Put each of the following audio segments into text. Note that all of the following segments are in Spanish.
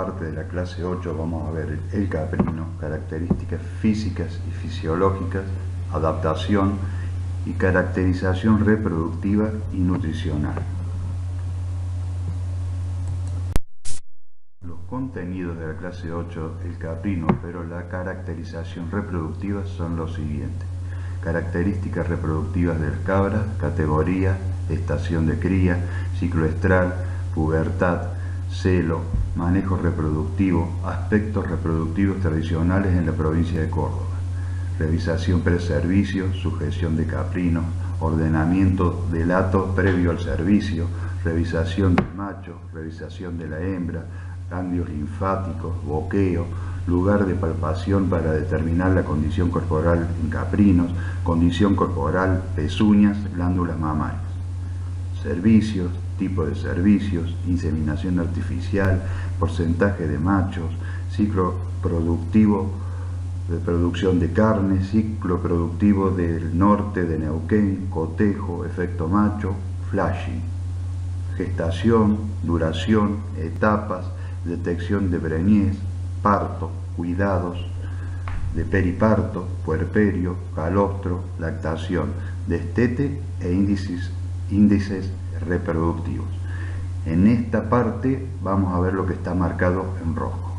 parte de la clase 8 vamos a ver el caprino, características físicas y fisiológicas, adaptación y caracterización reproductiva y nutricional. Los contenidos de la clase 8, el caprino, pero la caracterización reproductiva son los siguientes: características reproductivas de las cabras, categoría, estación de cría, ciclo estral, pubertad, celo, manejo reproductivo, aspectos reproductivos tradicionales en la provincia de Córdoba, revisación preservicio, sujeción de caprinos, ordenamiento del hato previo al servicio, revisación del macho, revisación de la hembra, ganglios linfáticos, boqueo, lugar de palpación para determinar la condición corporal en caprinos, condición corporal, pezuñas, glándulas mamarias, servicios, tipo de servicios, inseminación artificial, porcentaje de machos, ciclo productivo de producción de carne, ciclo productivo del norte de Neuquén, cotejo, efecto macho, flashing, gestación, duración, etapas, detección de preñez, parto, cuidados de periparto, puerperio, calostro, lactación, destete e índices reproductivos. En esta parte vamos a ver lo que está marcado en rojo.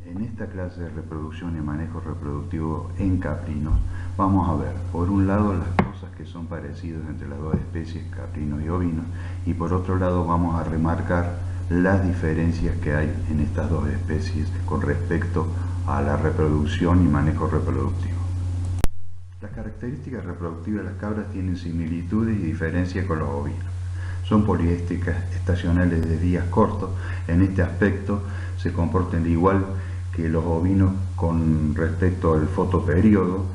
En esta clase de reproducción y manejo reproductivo en caprinos vamos a ver, por un lado, las cosas que son parecidas entre las dos especies, caprinos y ovinos, y por otro lado vamos a remarcar las diferencias que hay en estas dos especies con respecto a la reproducción y manejo reproductivo. Las características reproductivas de las cabras tienen similitudes y diferencias con los ovinos. Son poliéstricas estacionales de días cortos. En este aspecto se comportan igual que los ovinos con respecto al fotoperiodo.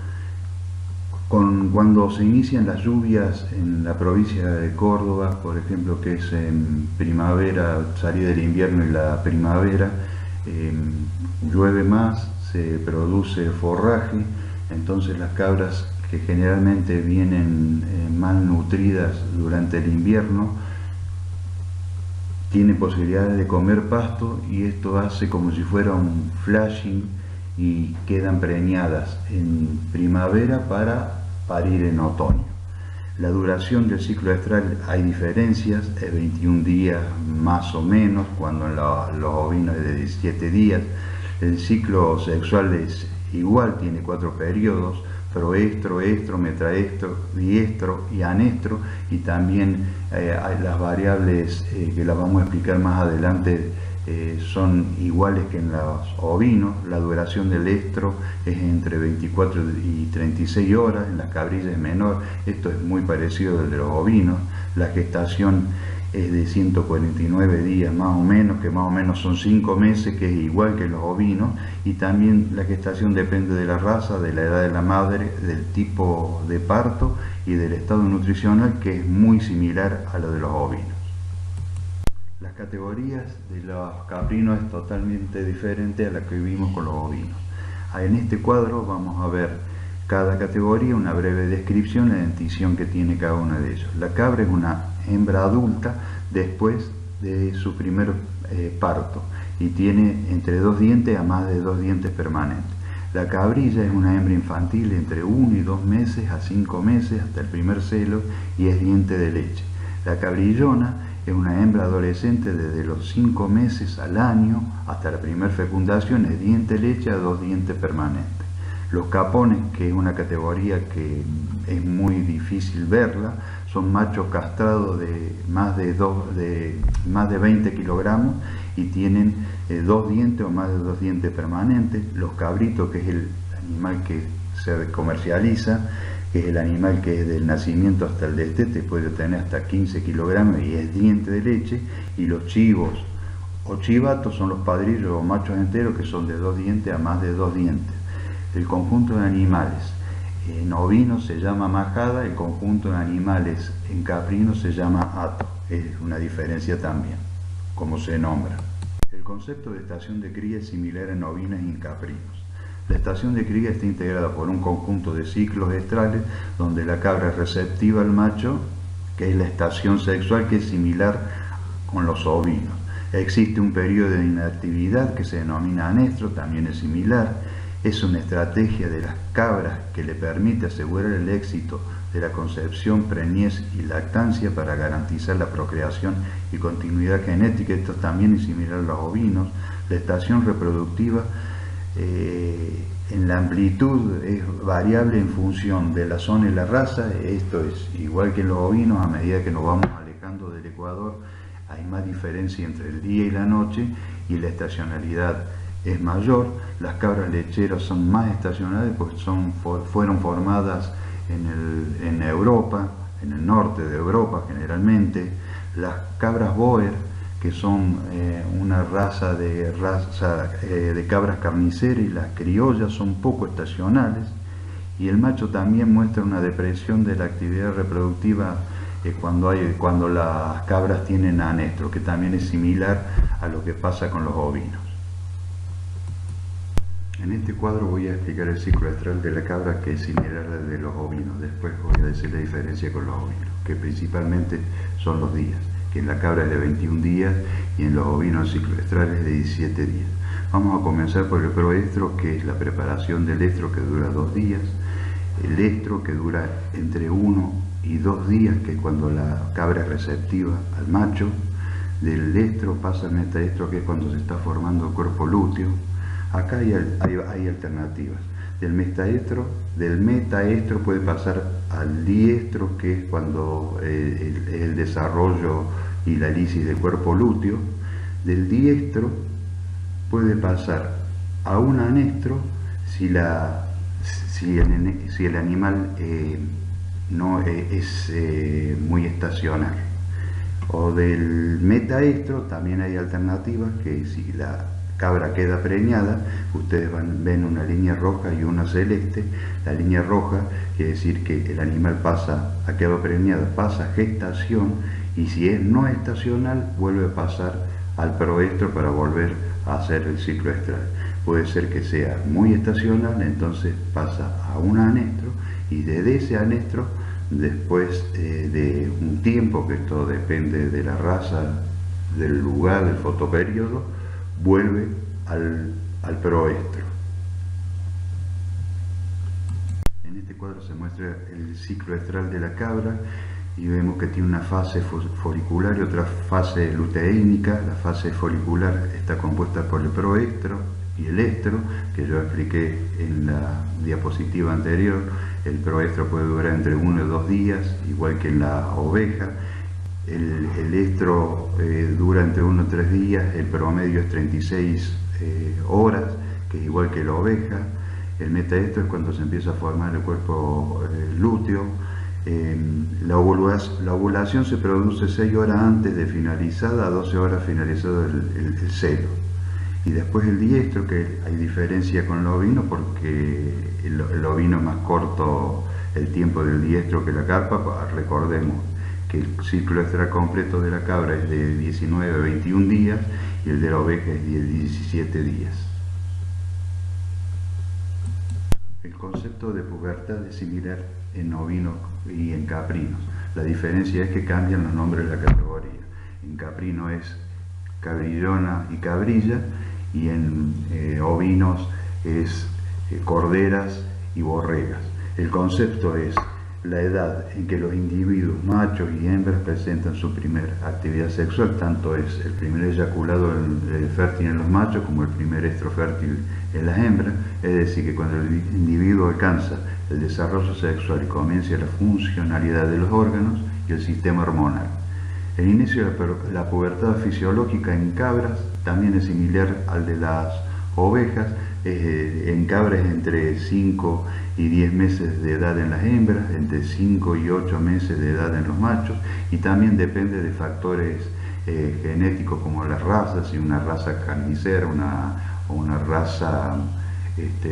Cuando se inician las lluvias en la provincia de Córdoba, por ejemplo, que es en primavera, salida del invierno y la primavera, llueve más, se produce forraje. Entonces las cabras, que generalmente vienen mal nutridas durante el invierno, tienen posibilidades de comer pasto, y esto hace como si fuera un flashing y quedan preñadas en primavera para parir en otoño. La duración del ciclo estral hay diferencias, es 21 días más o menos, cuando en los ovinos es de 17 días. El ciclo sexual es igual, tiene 4 periodos: proestro, estro, metraestro, diestro y anestro, y también hay las variables que las vamos a explicar más adelante, son iguales que en los ovinos. La duración del estro es entre 24 y 36 horas, en las cabrillas es menor. Esto es muy parecido al de los ovinos. La gestación es de 149 días más o menos, que más o menos son 5 meses, que es igual que los ovinos. Y también la gestación depende de la raza, de la edad de la madre, del tipo de parto y del estado nutricional, que es muy similar a lo de los ovinos. Las categorías de los caprinos es totalmente diferente a la que vimos con los ovinos. En este cuadro vamos a ver cada categoría, una breve descripción, la dentición que tiene cada uno de ellos. La cabra es una hembra adulta después de su primer parto, y tiene entre 2 dientes a más de 2 dientes permanentes. La cabrilla es una hembra infantil entre 1 y 2 meses a 5 meses hasta el primer celo, y es diente de leche. La cabrillona es una hembra adolescente desde los 5 meses al año hasta la primera fecundación, es diente de leche a 2 dientes permanentes. Los capones, que es una categoría que es muy difícil verla, son machos castrados de más de 20 kilogramos y tienen 2 dientes o más de 2 dientes permanentes. Los cabritos, que es el animal que se comercializa, que es el animal que es del nacimiento hasta el destete, puede tener hasta 15 kilogramos y es diente de leche. Y los chivos o chivatos son los padrillos o machos enteros, que son de 2 dientes a más de 2 dientes. El conjunto de animales en ovinos se llama majada, el conjunto de animales en caprinos se llama hato. Es una diferencia también, como se nombra. El concepto de estación de cría es similar en ovinos y en caprinos. La estación de cría está integrada por un conjunto de ciclos estrales, donde la cabra es receptiva al macho, que es la estación sexual, que es similar con los ovinos. Existe un periodo de inactividad que se denomina anestro, también es similar. Es una estrategia de las cabras que le permite asegurar el éxito de la concepción, preñez y lactancia para garantizar la procreación y continuidad genética. Esto también es similar a los ovinos. La estación reproductiva en la amplitud es variable en función de la zona y la raza. Esto es igual que en los ovinos. A medida que nos vamos alejando del ecuador hay más diferencia entre el día y la noche y la estacionalidad es mayor. Las cabras lecheras son más estacionales porque fueron formadas en Europa, en el norte de Europa generalmente. Las cabras Boer, que son una raza de cabras carniceras, y las criollas son poco estacionales, y el macho también muestra una depresión de la actividad reproductiva cuando las cabras tienen anestro, que también es similar a lo que pasa con los ovinos. En este cuadro voy a explicar el ciclo estral de la cabra, que es similar al de los ovinos. Después voy a decir la diferencia con los ovinos, que principalmente son los días, que en la cabra es de 21 días y en los ovinos el ciclo estral es de 17 días. Vamos a comenzar por el proestro, que es la preparación del estro, que dura 2 días. El estro, que dura entre 1 y 2 días, que es cuando la cabra es receptiva al macho. Del estro pasa al metaestro, que es cuando se está formando el cuerpo lúteo. Acá hay alternativas. Del metaestro puede pasar al diestro, que es cuando el desarrollo y la lisis del cuerpo lúteo. Del diestro puede pasar a un anestro si el animal no es muy estacional. O del metaestro también hay alternativas, que si la cabra queda preñada, ustedes ven una línea roja y una celeste. La línea roja quiere decir que el animal ha quedado preñada, pasa gestación, y si es no estacional vuelve a pasar al proestro para volver a hacer el ciclo estral. Puede ser que sea muy estacional, entonces pasa a un anestro, y desde ese anestro, después de un tiempo, que esto depende de la raza, del lugar, del fotoperiodo, vuelve al proestro. En este cuadro se muestra el ciclo estral de la cabra, y vemos que tiene una fase folicular y otra fase luteínica. La fase folicular está compuesta por el proestro y el estro, que yo expliqué en la diapositiva anterior. El proestro puede durar entre 1 y 2 días, igual que en la oveja. El estro dura entre 1 y 3 días, el promedio es 36 horas, que es igual que la oveja. El metaestro es cuando se empieza a formar el cuerpo lúteo. La ovulación se produce 6 horas antes de finalizada, a 12 horas finalizado el celo. Y después el diestro, que hay diferencia con el ovino, porque el ovino es más corto el tiempo del diestro que la carpa. Recordemos que el ciclo estral completo de la cabra es de 19 a 21 días y el de la oveja es de 17 días. El concepto de pubertad es similar en ovinos y en caprinos. La diferencia es que cambian los nombres de la categoría. En caprino es cabrillona y cabrilla, y en ovinos es corderas y borregas. El concepto es la edad en que los individuos machos y hembras presentan su primera actividad sexual. Tanto es el primer eyaculado fértil en los machos como el primer estro fértil en las hembras. Es decir, que cuando el individuo alcanza el desarrollo sexual y comienza la funcionalidad de los órganos y el sistema hormonal. El inicio de la pubertad fisiológica en cabras también es similar al de las ovejas. En cabras es entre 5 y 10 meses de edad en las hembras, entre 5 y 8 meses de edad en los machos, y también depende de factores genéticos como las razas, si una raza carnicera o una raza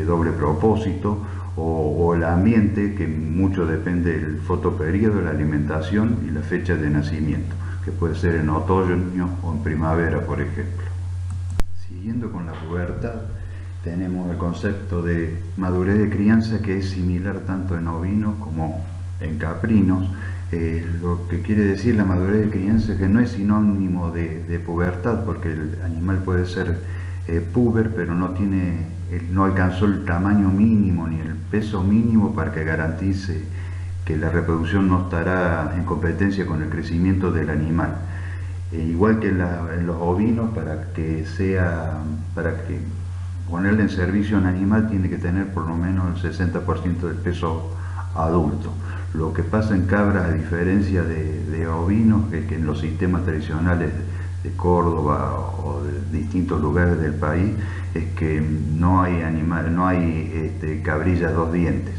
doble propósito, o el ambiente, que mucho depende del fotoperiodo, la alimentación y la fecha de nacimiento, que puede ser en otoño o en primavera, por ejemplo. Siguiendo con la pubertad, tenemos el concepto de madurez de crianza, que es similar tanto en ovinos como en caprinos. Lo que quiere decir la madurez de crianza, que no es sinónimo de pubertad, porque el animal puede ser puber, pero no alcanzó el tamaño mínimo ni el peso mínimo para que garantice que la reproducción no estará en competencia con el crecimiento del animal. Igual que en los ovinos, para que ponerle en servicio a un animal tiene que tener por lo menos el 60% del peso adulto. Lo que pasa en cabras, a diferencia de ovinos, que en los sistemas tradicionales de Córdoba o de distintos lugares del país, es que no hay cabrillas dos dientes.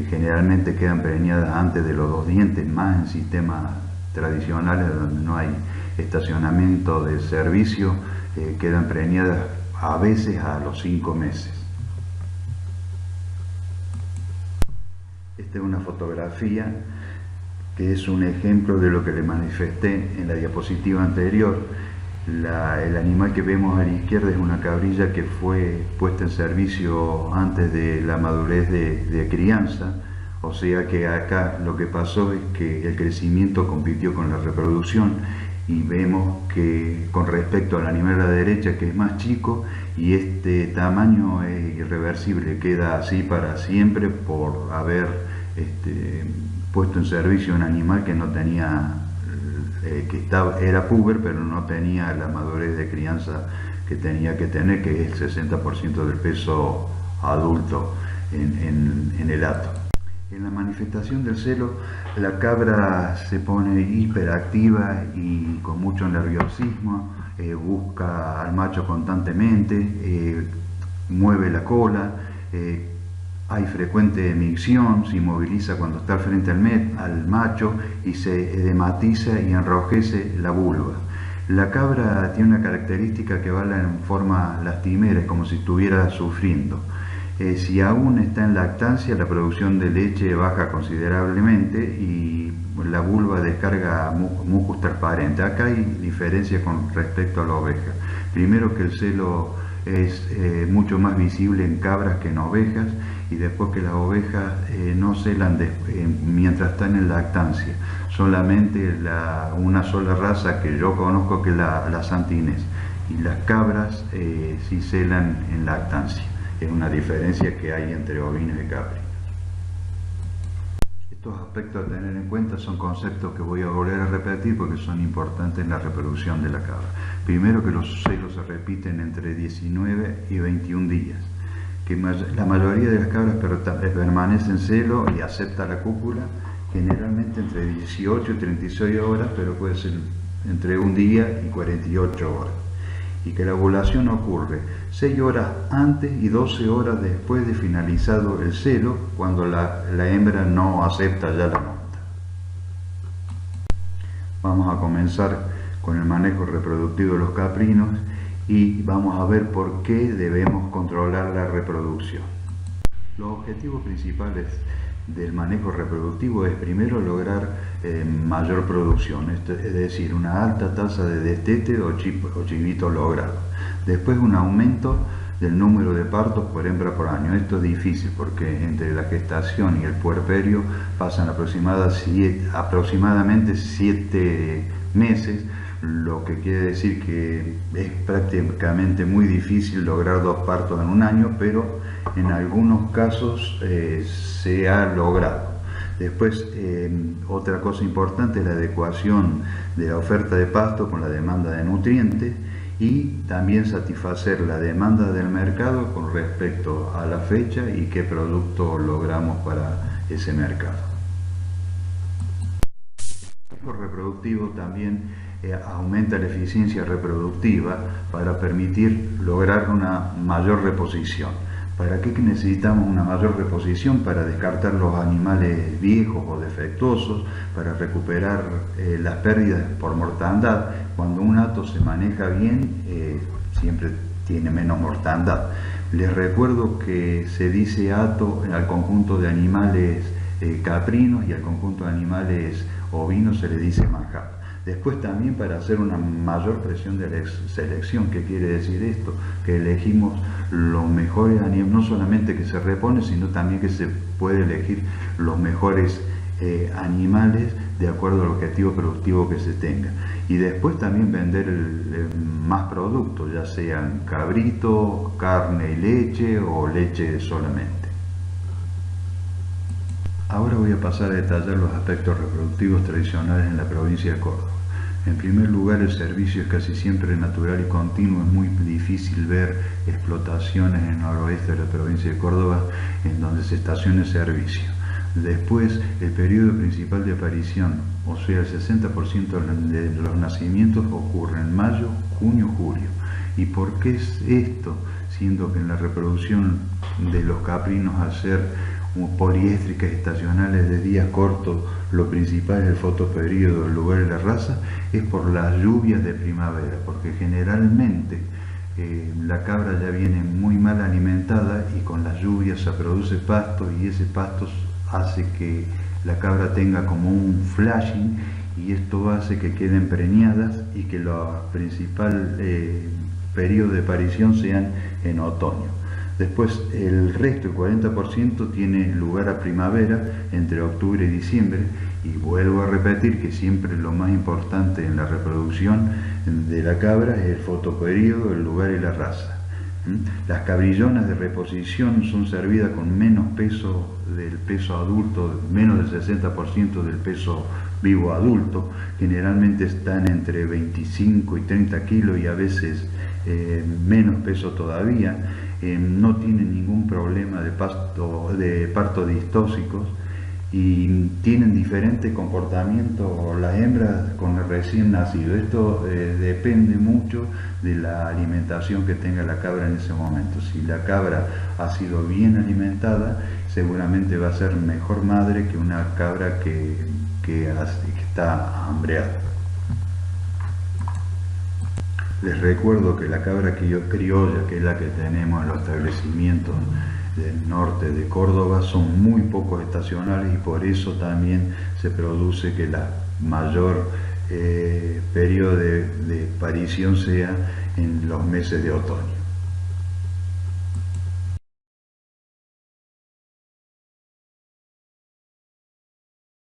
Generalmente quedan preñadas antes de los dos dientes, más en sistemas tradicionales donde no hay estacionamiento de servicio, quedan preñadas a veces a los 5 meses. Esta es una fotografía que es un ejemplo de lo que le manifesté en la diapositiva anterior. El animal que vemos a la izquierda es una cabrilla que fue puesta en servicio antes de la madurez de crianza, o sea que acá lo que pasó es que el crecimiento compitió con la reproducción, y vemos que con respecto al animal a la derecha, que es más chico, y este tamaño es irreversible, queda así para siempre por haber puesto en servicio un animal que no tenía, era puber, pero no tenía la madurez de crianza que tenía que tener, que es el 60% del peso adulto en el hato. En la manifestación del celo, la cabra se pone hiperactiva y con mucho nerviosismo, busca al macho constantemente, mueve la cola, hay frecuente emicción, se inmoviliza cuando está frente al macho y se edematiza y enrojece la vulva. La cabra tiene una característica que va en forma lastimera, es como si estuviera sufriendo. Si aún está en lactancia, la producción de leche baja considerablemente y la vulva descarga mucus transparente. Acá hay diferencia con respecto a la oveja. Primero, que el celo es mucho más visible en cabras que en ovejas, y después que las ovejas no celan mientras están en lactancia. Solamente una sola raza que yo conozco, que es la Santa Inés, y las cabras sí celan en lactancia. Es una diferencia que hay entre ovinos y caprinos. Estos aspectos a tener en cuenta son conceptos que voy a volver a repetir porque son importantes en la reproducción de la cabra. Primero, que los celos se repiten entre 19 y 21 días, que la mayoría de las cabras permanecen en celo y acepta la cópula generalmente entre 18 y 36 horas, pero puede ser entre un día y 48 horas. Y que la ovulación ocurre 6 horas antes y 12 horas después de finalizado el celo, cuando la hembra no acepta ya la monta. Vamos a comenzar con el manejo reproductivo de los caprinos y vamos a ver por qué debemos controlar la reproducción. Los objetivos principales del manejo reproductivo es, primero, lograr mayor producción, es decir, una alta tasa de destete o chivito logrado. Después, un aumento del número de partos por hembra por año. Esto es difícil porque entre la gestación y el puerperio pasan aproximadamente 7 meses, lo que quiere decir que es prácticamente muy difícil lograr 2 partos en un año, pero en algunos casos se ha logrado. Después, otra cosa importante es la adecuación de la oferta de pasto con la demanda de nutrientes, y también satisfacer la demanda del mercado con respecto a la fecha y qué producto logramos para ese mercado. El manejo reproductivo también aumenta la eficiencia reproductiva para permitir lograr una mayor reposición. ¿Para qué necesitamos una mayor reposición? Para descartar los animales viejos o defectuosos, para recuperar las pérdidas por mortandad. Cuando un hato se maneja bien, siempre tiene menos mortandad. Les recuerdo que se dice hato al conjunto de animales caprinos, y al conjunto de animales ovinos se le dice manjar. Después, también para hacer una mayor presión de selección. ¿Qué quiere decir esto? Que elegimos los mejores animales, no solamente que se repone, sino también que se puede elegir los mejores animales de acuerdo al objetivo productivo que se tenga. Y después también vender más productos, ya sean cabrito, carne y leche o leche solamente. Ahora voy a pasar a detallar los aspectos reproductivos tradicionales en la provincia de Córdoba. En primer lugar, el servicio es casi siempre natural y continuo. Es muy difícil ver explotaciones en el noroeste de la provincia de Córdoba en donde se estacione servicio. Después, el periodo principal de aparición, o sea, el 60% de los nacimientos ocurre en mayo, junio, julio. ¿Y por qué es esto? Siendo que en la reproducción de los caprinos, al ser poliéstricas estacionales de días cortos, lo principal es el fotoperíodo, el lugar y la raza, es por las lluvias de primavera, porque generalmente la cabra ya viene muy mal alimentada y con las lluvias se produce pasto y ese pasto hace que la cabra tenga como un flashing y esto hace que queden preñadas y que los principal periodos de aparición sean en otoño. Después el resto, el 40%, tiene lugar a primavera, entre octubre y diciembre, y vuelvo a repetir que siempre lo más importante en la reproducción de la cabra es el fotoperíodo, el lugar y la raza. Las cabrillonas de reposición son servidas con menos peso del peso adulto, menos del 60% del peso vivo adulto, generalmente están entre 25 y 30 kilos y a veces menos peso todavía. No tienen ningún problema de parto distóxicos y tienen diferente comportamiento las hembras con el recién nacido. Esto depende mucho de la alimentación que tenga la cabra en ese momento. Si la cabra ha sido bien alimentada, seguramente va a ser mejor madre que una cabra que está hambreada. Les recuerdo que la cabra criolla, que es la que tenemos en los establecimientos del norte de Córdoba, son muy pocos estacionales y por eso también se produce que la mayor periodo de parición sea en los meses de otoño.